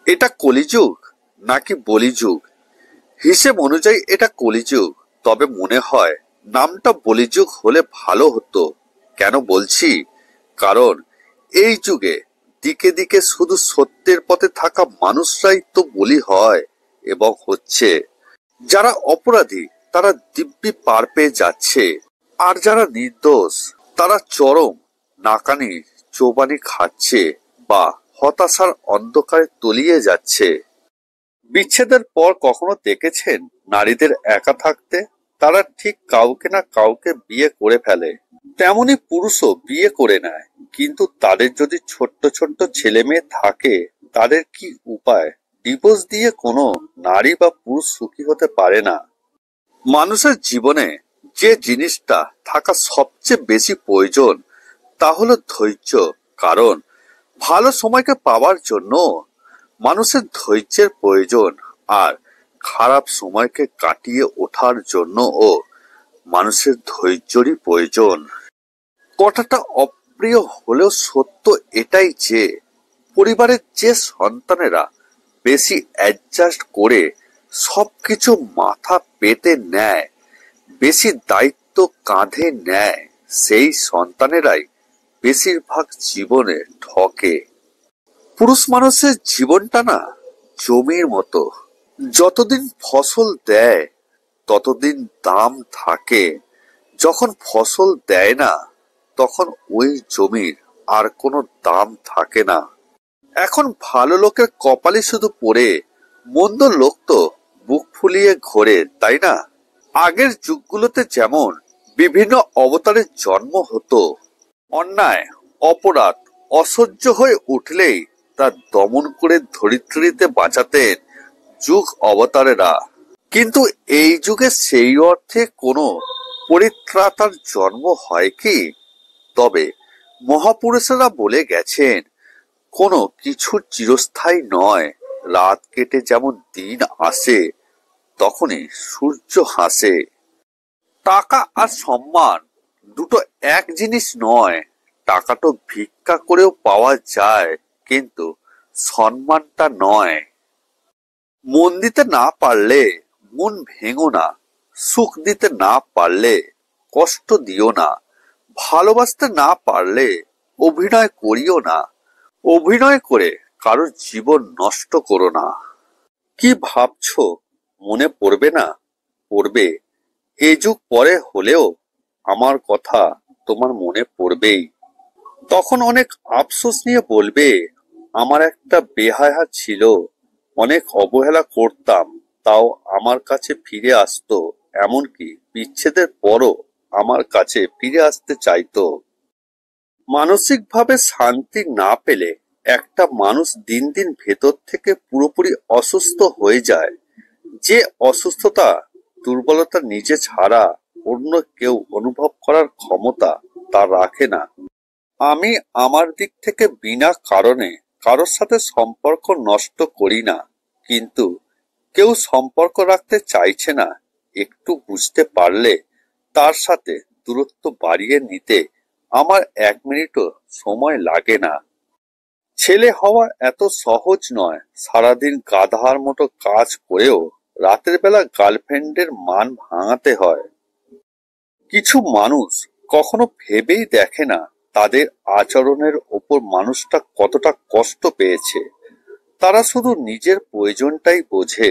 এটা কলিযুগ নাকি বলিযুগ? হিসেব অনুযায়ী এটা কলিযুগ, তবে মনে হয় নামটা বলিযুগ হলে ভালো হতো। কেন বলছি? কারণ এই যুগে দিকে দিকে শুধু সত্যের পথে থাকা মানুষরাই তো বলি হয় এবং হচ্ছে। যারা অপরাধী তারা দিব্যি পার পেয়ে যাচ্ছে, আর যারা নির্দোষ তারা চরম নাকানি চোবানি খাচ্ছে বা হতাশার অন্ধকারে তলিয়ে যাচ্ছে। বিচ্ছেদের পর কখনো দেখেছেন নারীদের একা থাকতে? তারা ঠিক কাউকে না কাউকে বিয়ে করে ফেলে, তেমনি পুরুষও বিয়ে করে নেয়। কিন্তু তাদের যদি ছোট্ট ছোট্ট ছেলে মেয়ে থাকে, তাদের কি উপায়? ডিভোর্স দিয়ে কোনো নারী বা পুরুষ সুখী হতে পারে না। মানুষের জীবনে যে জিনিসটা থাকা সবচেয়ে বেশি প্রয়োজন তা হলো ধৈর্য। কারণ ভালো সময়কে পাওয়ার জন্য মানুষের ধৈর্যের প্রয়োজন, আর খারাপ সময়কে কাটিয়ে ওঠার জন্যও মানুষের ধৈর্যেরই প্রয়োজন। কথাটা অপ্রিয় হলেও সত্য এটাই যে পরিবারের যে সন্তানেরা বেশি অ্যাডজাস্ট করে সবকিছু মাথা পেতে নেয়, বেশি দায়িত্ব কাঁধে নেয়, সেই সন্তানেরাই বেশিরভাগ জীবনে ঠকে। পুরুষ মানুষের জীবনটা না জমির মতো, যতদিন ফসল দেয় ততদিন দাম থাকে। যখন ফসল দেয় না, তখন ওই জমির আর কোনো দাম থাকে না। এখন ভালো লোকের কপালে শুধু পড়ে, মন্দ লোক তো বুক ফুলিয়ে ঘোরে, তাই না? আগের যুগগুলোতে যেমন বিভিন্ন অবতারের জন্ম হতো, অন্যায় অপরাধ অসহ্য হয়ে উঠলেই তা দমন করে ধরিত্রীতে বাঁচাতেন যুগ অবতারেরা। কিন্তু এই যুগে সেই অর্থে কোনো পরিত্রাতার জন্ম হয় কি? তবে মহাপুরুষেরা বলে গেছেন, কোনো কিছুর চিরস্থায়ী নয়। রাত কেটে যেমন দিন আসে, তখনই সূর্য হাসে। টাকা আর সম্মান দুটো এক জিনিস নয়। টাকা তো ভিক্ষা করেও পাওয়া যায়, কিন্তু সম্মানটা নয়। মন দিতে না পারলে মন ভেঙো না, সুখ দিতে না পারলে কষ্ট দিও না, ভালোবাসতে না পারলে অভিনয় করিও না, অভিনয় করে কারোর জীবন নষ্ট করো না। কি ভাবছো? মনে পড়বে না? পড়বে। এই যুগ পরে হলেও আমার কথা তোমার মনে পড়বেই। তখন অনেক আফসোস নিয়ে বলবে, আমার একটা বেহায়া ছিল, অনেক অবহেলা করতাম, তাও আমার কাছে ফিরে আসতো। এমনকি বিচ্ছেদের পরও আমার কাছে ফিরে আসতে চাইতো। মানসিকভাবে শান্তি না পেলে একটা মানুষ দিন দিন ভেতর থেকে পুরোপুরি অসুস্থ হয়ে যায়। যে অসুস্থতা দুর্বলতা নিজে ছাড়া অন্য কেউ অনুভব করার ক্ষমতা তা রাখে না। আমি আমার দিক থেকে বিনা কারণে কারোর সাথে সম্পর্ক নষ্ট করি না, কিন্তু কেউ সম্পর্ক রাখতে চাইছে না, একটু বুঝতে পারলে তার সাথে দূরত্ব বাড়িয়ে নিতে আমার 1 মিনিটও সময় লাগে না। ছেলে হওয়া এত সহজ নয়। সারাদিন গাধার মতো কাজ করেও রাতের বেলা গার্লফ্রেন্ডের মান ভাঙাতে হয়। কিছু মানুষ কখনো ভেবেই দেখে না তাদের আচরণের ওপর মানুষটা কতটা কষ্ট পেয়েছে। তারা শুধু নিজের প্রয়োজনটাই বোঝে।